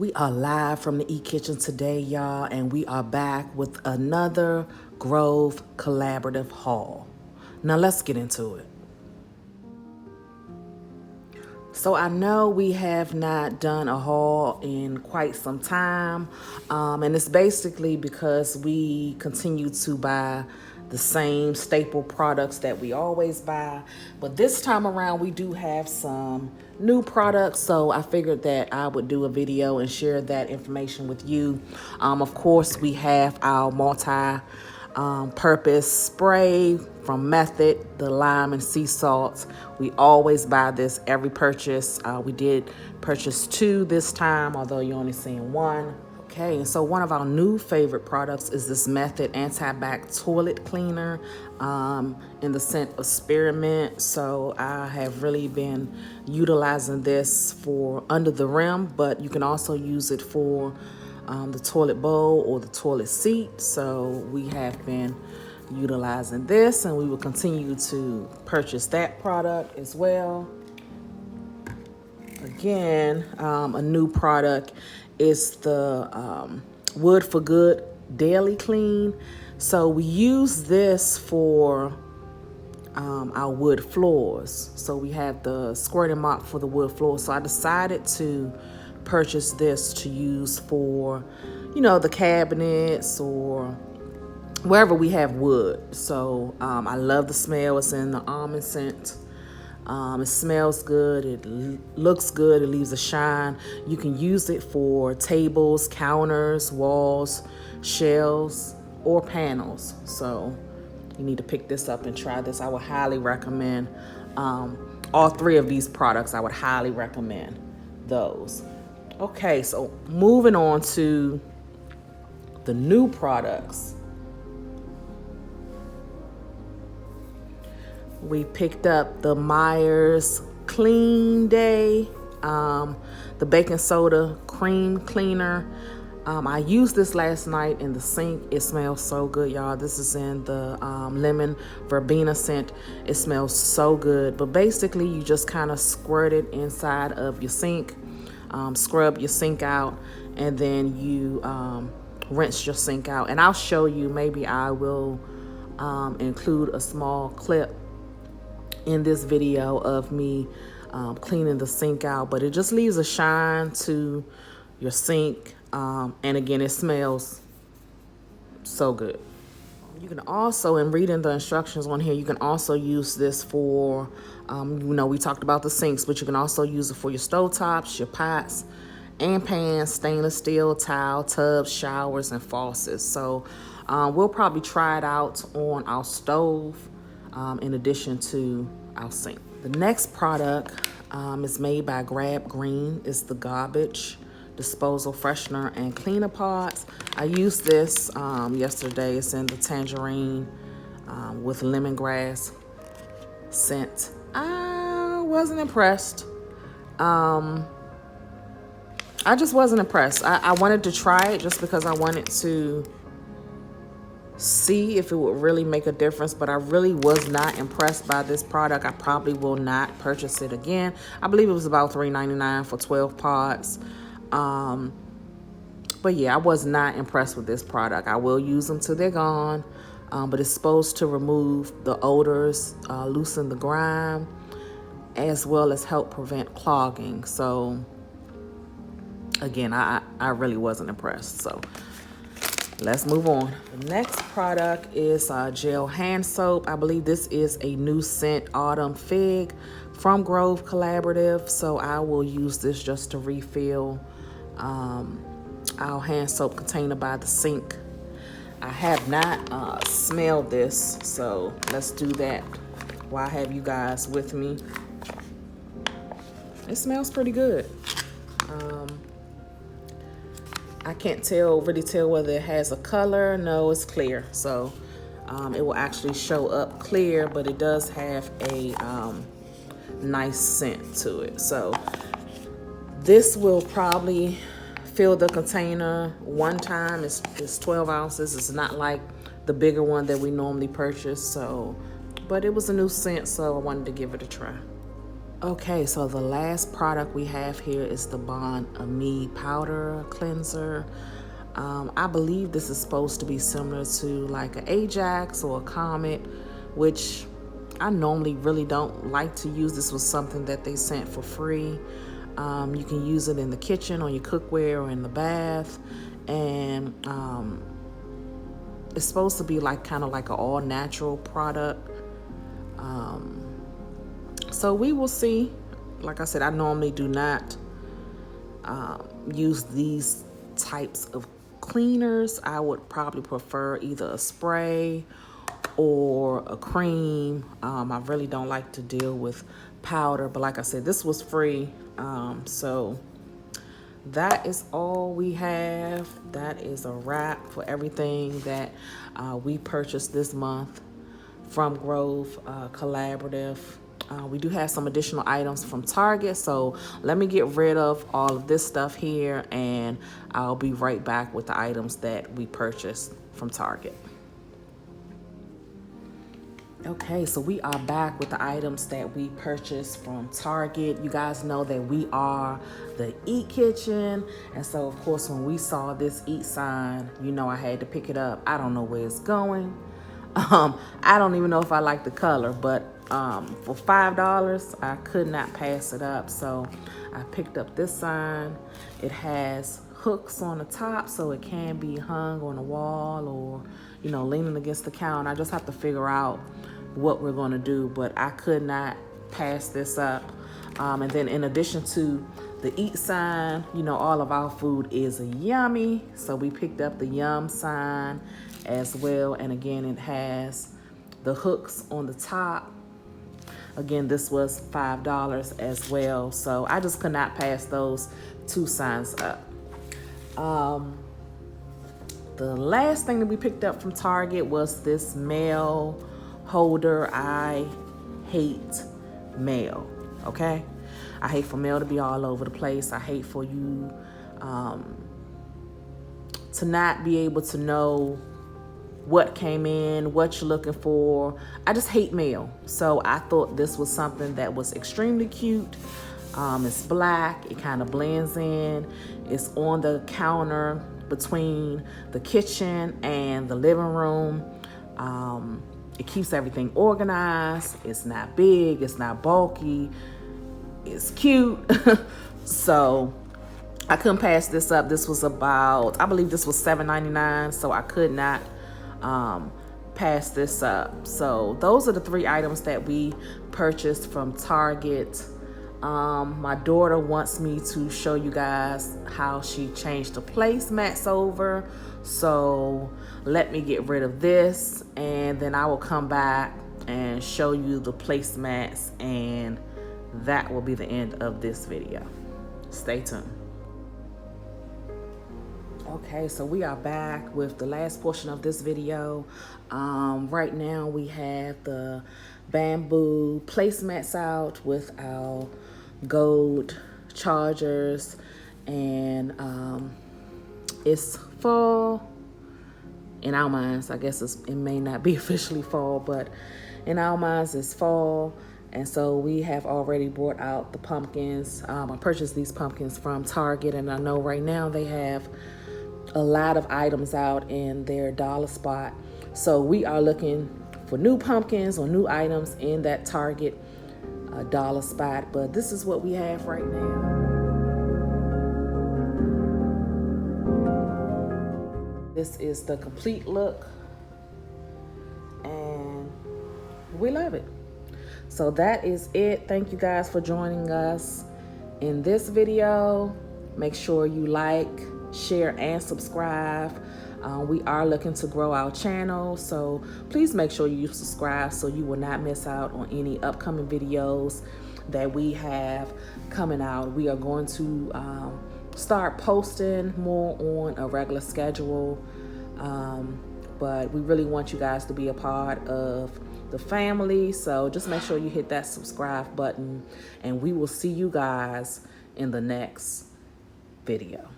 We are live from the E-Kitchen today, y'all, and we are back with another Grove Collaborative haul. Now let's get into it. So I know we have not done a haul in quite some time, and it's basically because we continue to buy the same staple products that we always buy. But this time around, we do have some new products, so I figured that I would do a video and share that information with you. Of course, we have our purpose spray from Method, the lime and sea salt. We always buy this every purchase. We did purchase 2 this time, although you're only seeing 1. Okay, and so one of our new favorite products is this Method Anti-Bac Toilet Cleaner in the scent of spearmint. So I have really been utilizing this for under the rim, but you can also use it for the toilet bowl or the toilet seat. So we have been utilizing this, and we will continue to purchase that product as well. Again, a new product is the Wood for Good Daily Clean. So we use this for our wood floors. So we have the squirting mop for the wood floors. So I decided to purchase this to use for, the cabinets or wherever we have wood. So I love the smell. It's in the almond scent. It smells good, it looks good, it leaves a shine. You can use it for tables, counters, walls, shelves, or panels. So you need to pick this up and try this. I would highly recommend all 3 of these products. I would highly recommend those. Okay, so moving on to the new products. We picked up the Meyers Clean Day, the baking soda cream cleaner. I used this last night in the sink. It smells so good, y'all. This is in the lemon verbena scent. It smells so good. But basically, you just kind of squirt it inside of your sink, scrub your sink out, and then you rinse your sink out. And I'll show you, maybe I will include a small clip in this video of me cleaning the sink out, but it just leaves a shine to your sink, and again, it smells so good. You can also, in reading the instructions on here, you can also use this for, we talked about the sinks, but you can also use it for your stove tops, your pots and pans, stainless steel, tile, tubs, showers, and faucets. So we'll probably try it out on our stove in addition to our sink. The next product is made by Grab Green. It's the garbage disposal freshener and cleaner pods. I used this yesterday. It's in the tangerine with lemongrass scent. I wasn't impressed. I just wasn't impressed. I wanted to try it just because I wanted to see if it would really make a difference, but I really was not impressed by this product. I probably will not purchase it again. I believe it was about $3.99 for 12 pods. But yeah, I was not impressed with this product. I will use them till they're gone, but it's supposed to remove the odors, loosen the grime, as well as help prevent clogging. So again, I really wasn't impressed. So let's move on. The next product is gel hand soap. I believe this is a new scent, Autumn Fig, from Grove Collaborative. So I will use this just to refill our hand soap container by the sink. I have not smelled this, so let's do that while I have you guys with me. It smells pretty good. I can't really tell whether it has a color. No, it's clear. So it will actually show up clear, but it does have a nice scent to it. So this will probably fill the container one time. It's 12 ounces. It's not like the bigger one that we normally purchase. So, but it was a new scent, so I wanted to give it a try. Okay, so the last product we have here is the Bon Ami Powder Cleanser. I believe this is supposed to be similar to like an Ajax or a Comet, which I normally really don't like to use. This was something that they sent for free. You can use it in the kitchen, on your cookware, or in the bath. And it's supposed to be like kind of like an all-natural product. So we will see. Like I said, I normally do not use these types of cleaners. I would probably prefer either a spray or a cream. I really don't like to deal with powder, but like I said, this was free. So that is all we have. That is a wrap for everything that we purchased this month from Grove Collaborative. We do have some additional items from Target, so let me get rid of all of this stuff here, and I'll be right back with the items that we purchased from Target. Okay, so we are back with the items that we purchased from Target. You guys know that we are the Eat Kitchen, and so of course when we saw this Eat sign, you know I had to pick it up. I don't know where it's going. I don't even know if I like the color, but for $5, I could not pass it up. So I picked up this sign. It has hooks on the top, so it can be hung on the wall or, you know, leaning against the counter. I just have to figure out what we're going to do, but I could not pass this up. And then in addition to the Eat sign, you know, all of our food is yummy. So we picked up the Yum sign as well. And again, it has the hooks on the top. Again, this was $5 as well. So I just could not pass those two signs up. The last thing that we picked up from Target was this mail holder. I hate mail, okay? I hate for mail to be all over the place. I hate for you to not be able to know what came in, what you're looking for. I just hate mail. So I thought this was something that was extremely cute. It's black, it kind of blends in. It's on the counter between the kitchen and the living room. It keeps everything organized. It's not big, it's not bulky, it's cute. So I couldn't pass this up. This was about, I believe this was $7.99, so I could not pass this up. So those are the three items that we purchased from Target. My daughter wants me to show you guys how she changed the placemats over. So let me get rid of this, and then I will come back and show you the placemats, and that will be the end of this video. Stay tuned. Okay, so we are back with the last portion of this video. Right now we have the bamboo placemats out with our gold chargers, and it's fall in our minds. I guess it may not be officially fall, but in our minds it's fall. And so we have already brought out the pumpkins. I purchased these pumpkins from Target, and I know right now they have a lot of items out in their dollar spot. So we are looking for new pumpkins or new items in that Target dollar spot. But this is what we have right now. This is the complete look, and we love it. So that is it. Thank you guys for joining us in this video. Make sure you like, share, and subscribe. We are looking to grow our channel, so please make sure you subscribe so you will not miss out on any upcoming videos that we have coming out. We are going to start posting more on a regular schedule, but we really want you guys to be a part of the family. So just make sure you hit that subscribe button, and we will see you guys in the next video.